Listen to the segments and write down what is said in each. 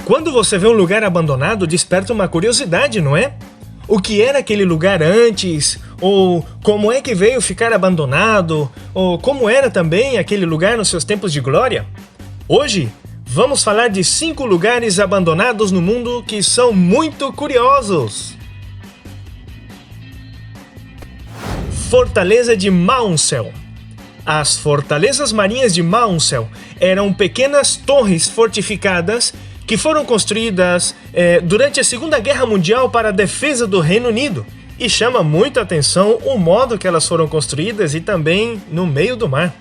Quando você vê um lugar abandonado, desperta uma curiosidade, não é? O que era aquele lugar antes? Ou como é que veio ficar abandonado? Ou como era também aquele lugar nos seus tempos de glória? Hoje, vamos falar de 5 lugares abandonados no mundo que são muito curiosos. Fortaleza de Maunsell. As fortalezas marinhas de Maunsell eram pequenas torres fortificadas que foram construídas durante a Segunda Guerra Mundial para a defesa do Reino Unido. E chama muita atenção o modo que elas foram construídas e também no meio do mar.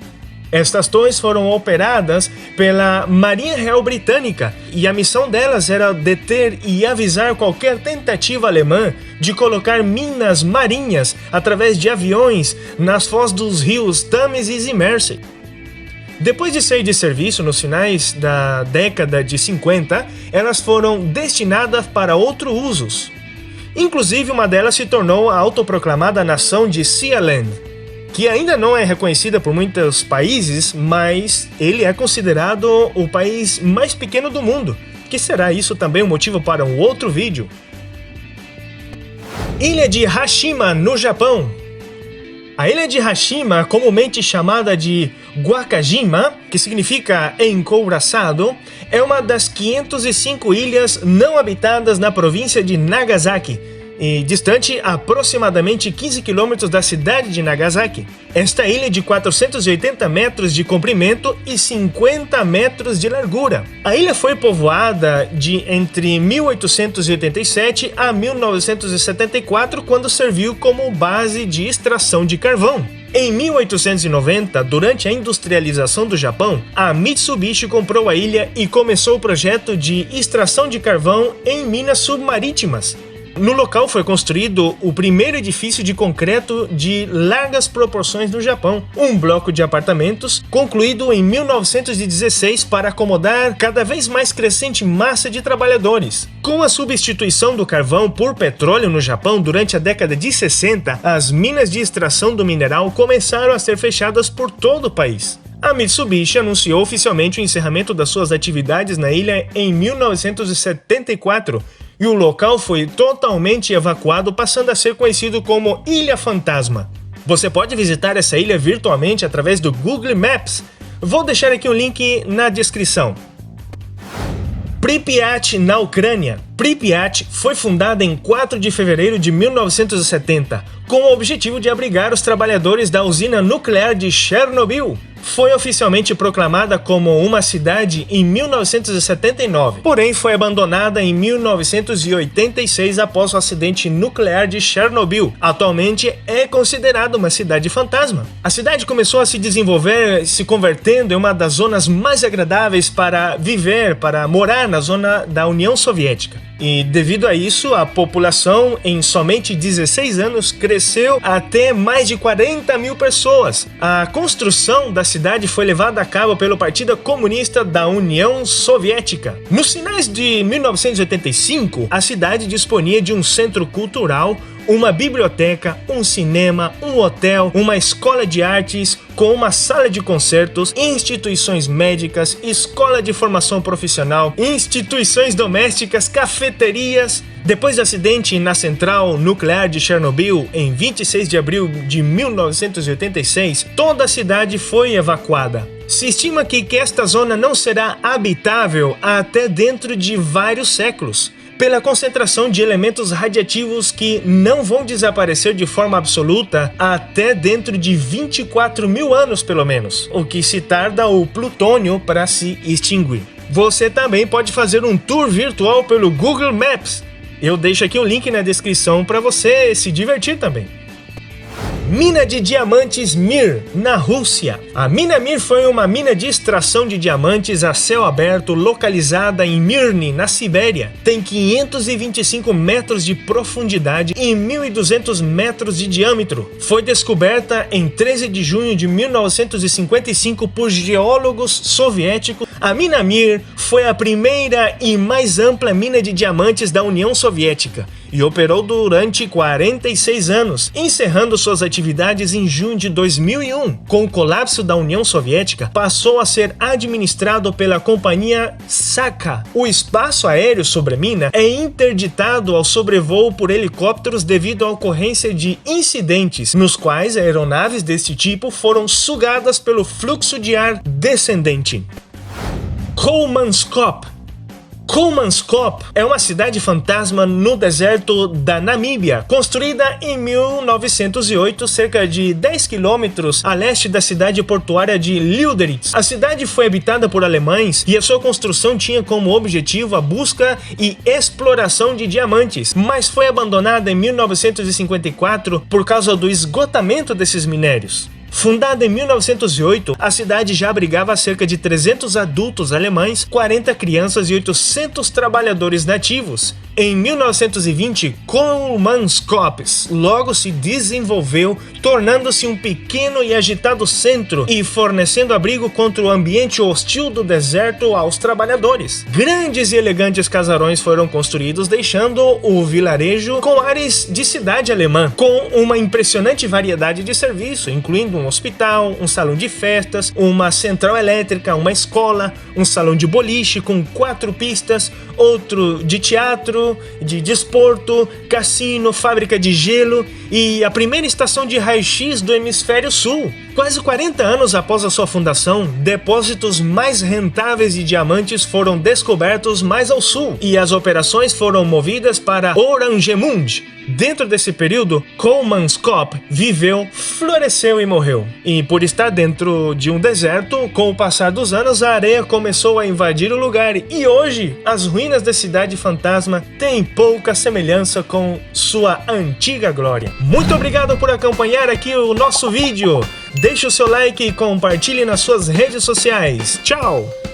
Estas torres foram operadas pela Marinha Real Britânica e a missão delas era deter e avisar qualquer tentativa alemã de colocar minas marinhas através de aviões nas foz dos rios Tâmesis e Mersey. Depois de sair de serviço nos finais da década de 50, elas foram destinadas para outros usos. Inclusive, uma delas se tornou a autoproclamada nação de Sealand, que ainda não é reconhecida por muitos países, mas ele é considerado o país mais pequeno do mundo, que será isso também um motivo para um outro vídeo. Ilha de Hashima, no Japão. A ilha de Hashima, comumente chamada de Wakajima, que significa encouraçado, é uma das 505 ilhas não habitadas na província de Nagasaki, e distante aproximadamente 15 km da cidade de Nagasaki. Esta ilha é de 480 metros de comprimento e 50 metros de largura. A ilha foi povoada entre 1887 a 1974, quando serviu como base de extração de carvão. Em 1890, durante a industrialização do Japão, a Mitsubishi comprou a ilha e começou o projeto de extração de carvão em minas submarítimas. No local foi construído o primeiro edifício de concreto de largas proporções no Japão, um bloco de apartamentos concluído em 1916 para acomodar cada vez mais crescente massa de trabalhadores. Com a substituição do carvão por petróleo no Japão durante a década de 60, as minas de extração do mineral começaram a ser fechadas por todo o país. A Mitsubishi anunciou oficialmente o encerramento das suas atividades na ilha em 1974, e o local foi totalmente evacuado, passando a ser conhecido como Ilha Fantasma. Você pode visitar essa ilha virtualmente através do Google Maps. Vou deixar aqui um link na descrição. Pripyat, na Ucrânia. Pripyat foi fundada em 4 de fevereiro de 1970, com o objetivo de abrigar os trabalhadores da usina nuclear de Chernobyl. Foi oficialmente proclamada como uma cidade em 1979, porém foi abandonada em 1986 após o acidente nuclear de Chernobyl. Atualmente é considerada uma cidade fantasma. A cidade começou a se desenvolver, se convertendo em uma das zonas mais agradáveis para viver, para morar na zona da União Soviética. E devido a isso, a população em somente 16 anos cresceu até mais de 40 mil pessoas. A construção da cidade foi levada a cabo pelo Partido Comunista da União Soviética. Nos finais de 1985, a cidade disponia de um centro cultural, uma biblioteca, um cinema, um hotel, uma escola de artes com uma sala de concertos, instituições médicas, escola de formação profissional, instituições domésticas, cafeterias. Depois do acidente na central nuclear de Chernobyl, em 26 de abril de 1986, toda a cidade foi evacuada. Se estima que esta zona não será habitável até dentro de vários séculos, pela concentração de elementos radiativos que não vão desaparecer de forma absoluta até dentro de 24 mil anos pelo menos, o que se tarda o plutônio para se extinguir. Você também pode fazer um tour virtual pelo Google Maps. Eu deixo aqui o link na descrição para você se divertir também. Mina de diamantes Mir, na Rússia. A mina Mir foi uma mina de extração de diamantes a céu aberto localizada em Mirny, na Sibéria. Tem 525 metros de profundidade e 1.200 metros de diâmetro. Foi descoberta em 13 de junho de 1955 por geólogos soviéticos. A mina Mir foi a primeira e mais ampla mina de diamantes da União Soviética e operou durante 46 anos, encerrando suas atividades em junho de 2001. Com o colapso da União Soviética, passou a ser administrado pela companhia Sakha. O espaço aéreo sobre a mina é interditado ao sobrevoo por helicópteros devido à ocorrência de incidentes, nos quais aeronaves desse tipo foram sugadas pelo fluxo de ar descendente. Kolmanskop. Kolmanskop é uma cidade fantasma no deserto da Namíbia, construída em 1908, cerca de 10 quilômetros a leste da cidade portuária de Lüderitz. A cidade foi habitada por alemães e a sua construção tinha como objetivo a busca e exploração de diamantes, mas foi abandonada em 1954 por causa do esgotamento desses minérios. Fundada em 1908, a cidade já abrigava cerca de 300 adultos alemães, 40 crianças e 800 trabalhadores nativos. Em 1920, Kolmanskop logo se desenvolveu, tornando-se um pequeno e agitado centro e fornecendo abrigo contra o ambiente hostil do deserto aos trabalhadores. Grandes e elegantes casarões foram construídos, deixando o vilarejo com ares de cidade alemã, com uma impressionante variedade de serviço, incluindo um hospital, um salão de festas, uma central elétrica, uma escola, um salão de boliche com 4 pistas, outro de teatro, de desporto, cassino, fábrica de gelo e a primeira estação de raio-x do hemisfério sul. Quase 40 anos após a sua fundação, depósitos mais rentáveis de diamantes foram descobertos mais ao sul e as operações foram movidas para Oranjemund. Dentro desse período, Kolmanskop viveu, floresceu e morreu. E por estar dentro de um deserto, com o passar dos anos, a areia começou a invadir o lugar e hoje as ruínas da cidade fantasma têm pouca semelhança com sua antiga glória. Muito obrigado por acompanhar aqui o nosso vídeo. Deixe o seu like e compartilhe nas suas redes sociais. Tchau!